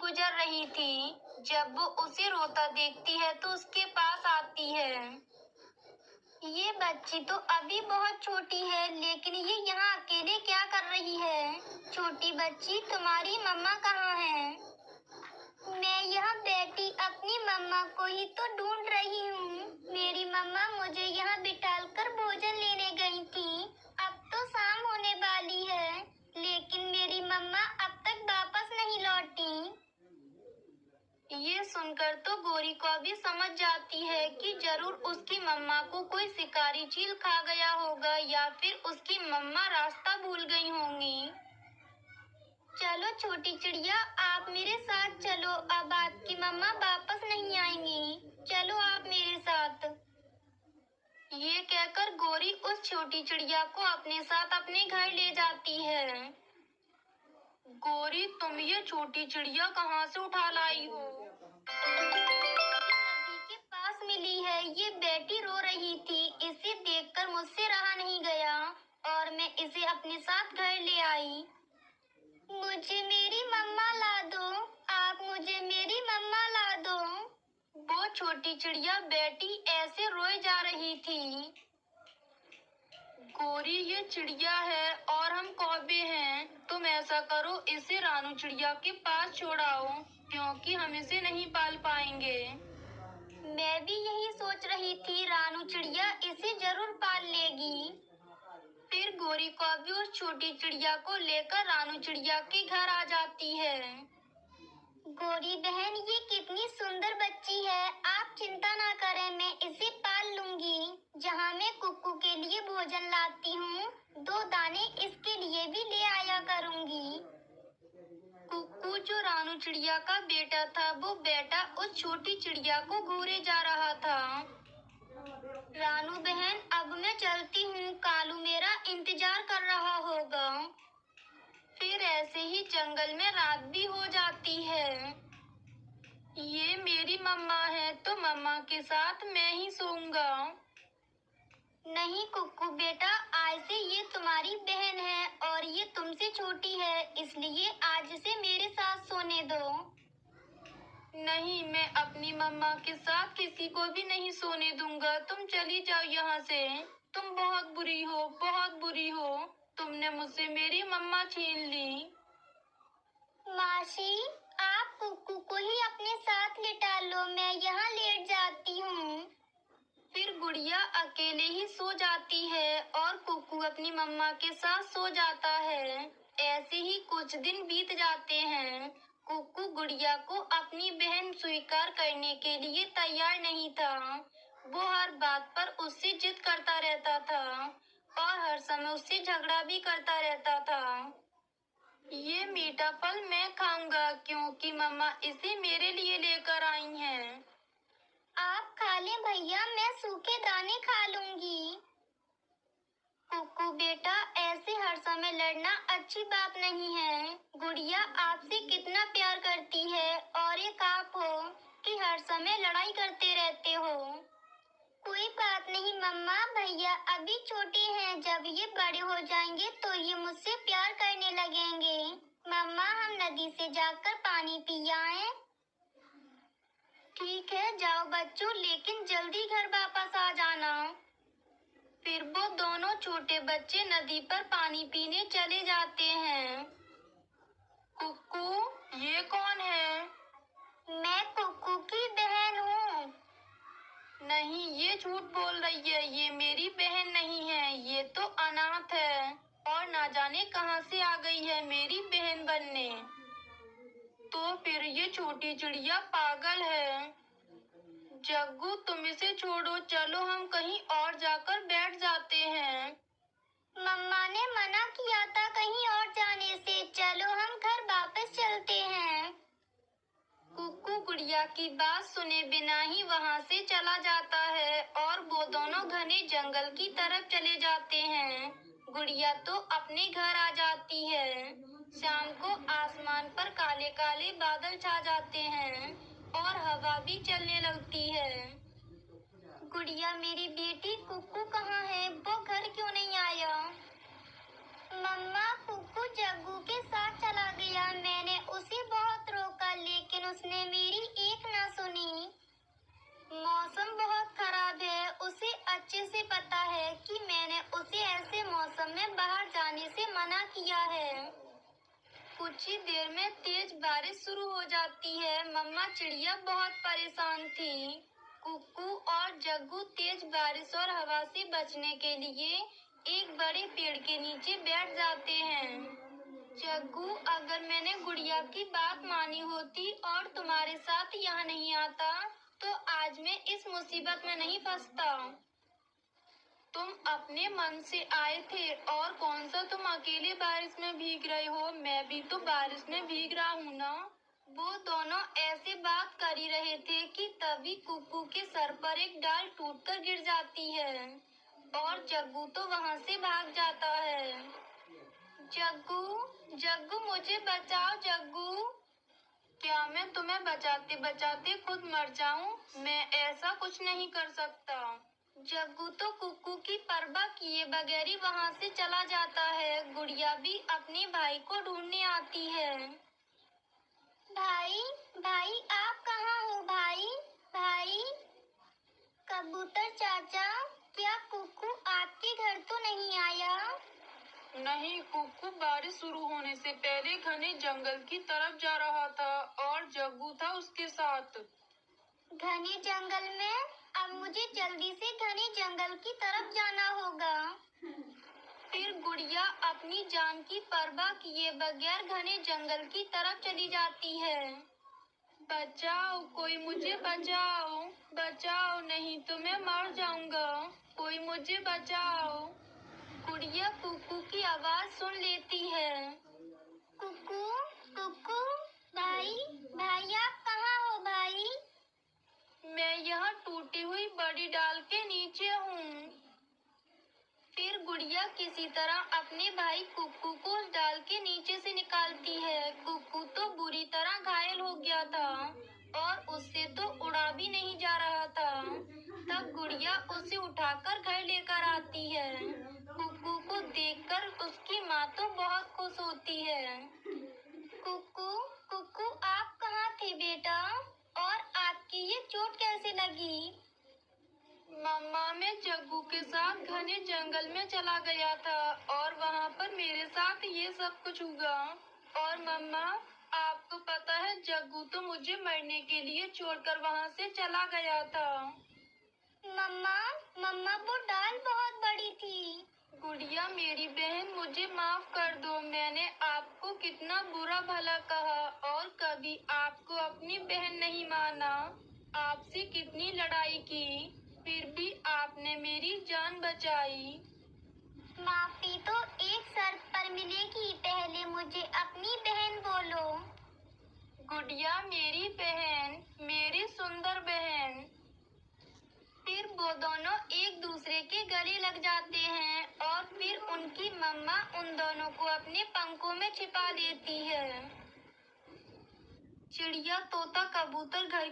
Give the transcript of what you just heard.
गुजर रही थी। जब वो उसे रोता देखती है तो उसके पास आती है। ये बच्ची तो अभी बहुत छोटी है, लेकिन ये यहाँ अकेले क्या कर रही है? छोटी बच्ची, तुम्हारी मम्मा कहाँ है? मैं यहाँ बैठी अपनी मम्मा को ही तो ढूंढ रही हूँ। मेरी मम्मा मुझे यहाँ बिठाकर भोजन लेने गई थी। अब तो शाम होने वाली है, लेकिन मेरी मम्मा अब तक वापस नहीं लौटी। ये सुनकर तो गोरी को भी समझ जाती है कि जरूर उसकी मम्मा को कोई शिकारी चील खा गया होगा या फिर उसकी मम्मा रास्ता भूल गई होंगी। चलो छोटी चिड़िया, आप मेरे साथ चलो, अब आपकी मम्मा वापस नहीं आएंगी। चलो आप मेरे साथ। ये कहकर गोरी उस छोटी चिड़िया को अपने साथ अपने घर ले जाती है। गोरी, तुम ये छोटी चिड़िया कहाँ से उठा लाई हो? नदी के पास मिली है। ये बेटी रो रही थी। इसे देखकर मुझसे रहा नहीं गया और मैं इसे अपने साथ घर ले आई। मुझे मेरी मम्मा ला दो। आप मुझे मेरी मम्मा ला दो। वो छोटी चिड़िया बेटी ऐसे रोए जा रही थी। गोरी, ये चिड़िया है और हम कौवे हैं। तुम ऐसा करो, इसे रानू चिड़िया के पास छोड़ाओ, क्योंकि हम इसे नहीं पाल पाएंगे। मैं भी यही सोच रही थी, रानू चिड़िया इसे जरूर पाल लेगी। फिर गोरी कौवी उस छोटी चिड़िया को लेकर रानू चिड़िया के घर आ जाती है। गोरी बहन, ये कितनी सुंदर बच्ची है। आप चिंता ना करें, मैं इसे पाल लूंगी। जहाँ मैं कुक्कू के लिए भोजन लाती हूँ, 2 दाने इसके लिए भी ले आया करूंगी। कुक्कू, जो रानू चिड़िया का बेटा था, वो बेटा उस छोटी चिड़िया को घूरे जा रहा था। रानू बहन, अब मैं चलती हूँ। कालू मेरा इंतजार कर रहा होगा। फिर ऐसे ही जंगल में रात भी हो जाती है। ये मेरी मम्मा है, तो मम्मा के साथ मैं ही सोऊंगा। नहीं कुक्कू बेटा, आज से ये तुम्हारी बहन है और ये तुमसे छोटी है, इसलिए आज से मेरे साथ सोने दो। नहीं, मैं अपनी मम्मा के साथ किसी को भी नहीं सोने दूंगा। तुम चली जाओ यहाँ से। तुम बहुत बुरी हो, बहुत बुरी हो। तुमने मुझसे मेरी मम्मा छीन ली। मासी, आप कुक्कू को ही अपने साथ लिटा लो, मैं यहाँ लेट जाती हूँ। फिर गुड़िया अकेले ही सो जाती है और कुक्कू अपनी मम्मा के साथ सो जाता है। ऐसे ही कुछ दिन बीत जाते हैं। कुक्कू गुड़िया को अपनी बहन स्वीकार करने के लिए तैयार नहीं था। वो हर बात पर उससे जिद करता रहता था और हर समय उससे झगड़ा भी करता रहता था। ये मीठा फल मैं खाऊंगा, क्योंकि मम्मा इसे मेरे लिए लेकर आई हैं। आप खा लें भैया, मैं सूखे दाने खा लूंगी। कुक्कू बेटा, ऐसे हर समय लड़ना अच्छी बात नहीं है। गुड़िया आपसे कितना प्यार करती है और एक आप हो कि हर समय लड़ाई करते रहते हो। कोई बात नहीं मम्मा, भैया अभी छोटे हैं, जब ये बड़े हो जाएंगे तो ये मुझसे प्यार करने लगेंगे। मम्मा, हम नदी से जाकर पानी पी आएं। ठीक है, जाओ बच्चों, लेकिन जल्दी घर वापस आ जाना। फिर वो दोनों छोटे बच्चे नदी पर पानी पीने चले जाते हैं। कुक्कू, ये कौन है? मैं कुक्कू की बहन हूँ। नहीं, ये झूठ बोल रही है। ये मेरी बहन नहीं है, ये तो अनाथ है और ना जाने कहां से आ गई है मेरी बहन बनने। तो फिर ये छोटी चिड़िया पागल है। जग्गू, तुम इसे छोड़ो, चलो हम कहीं और जाकर बैठ जाते हैं। मम्मा ने मना किया था कहीं और जाने से, चलो हम घर वापस चलते हैं। कुक्कू गुड़िया की बात सुने बिना ही वहाँ से चला जाता है और वो दोनों घने जंगल की तरफ चले जाते हैं। गुड़िया तो अपने घर आ जाती है। शाम को आसमान पर काले काले बादल छा जाते हैं और हवा भी चलने लगती है। गुड़िया, मेरी बेटी कुक्कू कहाँ है? वो घर क्यों नहीं आया? मम्मा, कुक्कू जग्गू के साथ चला गया। मैंने उसे बहुत रोका, लेकिन कुछ ही देर में तेज बारिश शुरू हो जाती है। मम्मा चिड़िया बहुत परेशान थी। कुक्कू और जग्गू तेज बारिश और हवा से बचने के लिए एक बड़े पेड़ के नीचे बैठ जाते हैं। जग्गू, अगर मैंने गुड़िया की बात मानी होती और तुम्हारे साथ यहाँ नहीं आता तो आज मैं इस मुसीबत में नहीं फंसता। तुम अपने मन से आए थे और कौन सा तुम अकेले बारिश में भीग रहे हो? मैं भी तो बारिश में भीग रहा हूँ ना। वो दोनों ऐसे बात कर ही रहे थे कि तभी कुक्कू के सर पर एक डाल टूटकर गिर जाती है और जग्गू तो वहाँ से भाग जाता है। जग्गू, जग्गू मुझे बचाओ जग्गू। क्या मैं तुम्हें बचाते बचाते खुद मर जाऊं? मैं ऐसा कुछ नहीं कर सकता। जग्गू तो कुक्कू की परवाह किए बगैर ही वहाँ से चला जाता है। गुड़िया भी अपने भाई को ढूंढने आती है। भाई, भाई आप कहाँ हो भाई? भाई, कबूतर चाचा, क्या कुक्कू आपके घर तो नहीं आया? नहीं, कुक्कू बारिश शुरू होने से पहले घने जंगल की तरफ जा रहा था और जग्गू था उसके साथ। घने जंगल में? अब मुझे जल्दी से घने जंगल की तरफ जाना होगा। फिर गुड़िया अपनी जान की परवाह किए बगैर घने जंगल की तरफ चली जाती है। बचाओ, कोई मुझे बचाओ, बचाओ, नहीं तो मैं मर जाऊंगा। कोई मुझे बचाओ। गुड़िया कुक्कू की आवाज सुन लेती है। कुक्कू, कुक्कू, भाई, भाई आप कहाँ हो भाई? मैं यहाँ टूटी हुई बड़ी डाल के नीचे हूँ। फिर गुड़िया किसी तरह अपने भाई कुक्कू को उस डाल के नीचे से निकालती है। कुक्कू तो बुरी तरह घायल हो गया था और उससे तो उड़ा भी नहीं जा रहा था। तब गुड़िया उसे उठाकर घर लेकर आती है। कुक्कू को देखकर उसकी माँ तो बहुत खुश होती है। कुक्कू, कुक्कू आप कहाँ थे बेटा? और आपकी ये चोट कैसे लगी? मम्मा, मैं जग्गू के साथ घने जंगल में चला गया था और वहाँ पर मेरे साथ ये सब कुछ हुआ। और मम्मा, आपको पता है जग्गू तो मुझे मरने के लिए छोड़कर वहाँ से चला गया था। मम्मा, मम्मा वो डाल बहुत बड़ी थी। गुड़िया मेरी बहन, मुझे माफ कर दो। मैंने आपको कितना बुरा भला कहा और कभी आपको अपनी बहन नहीं माना। आपसे कितनी लड़ाई की, फिर भी आपने मेरी जान बचाई। माफी तो एक शर्त पर मिलेगी, पहले मुझे अपनी बहन बोलो। गुड़िया मेरी बहन, मेरी सुंदर बहन। फिर वो दोनों एक दूसरे के गले लग जाते हैं और फिर उनकी मम्मा उन दोनों को अपने पंखों में छिपा लेती है। चिड़िया, तोता, कबूतर घर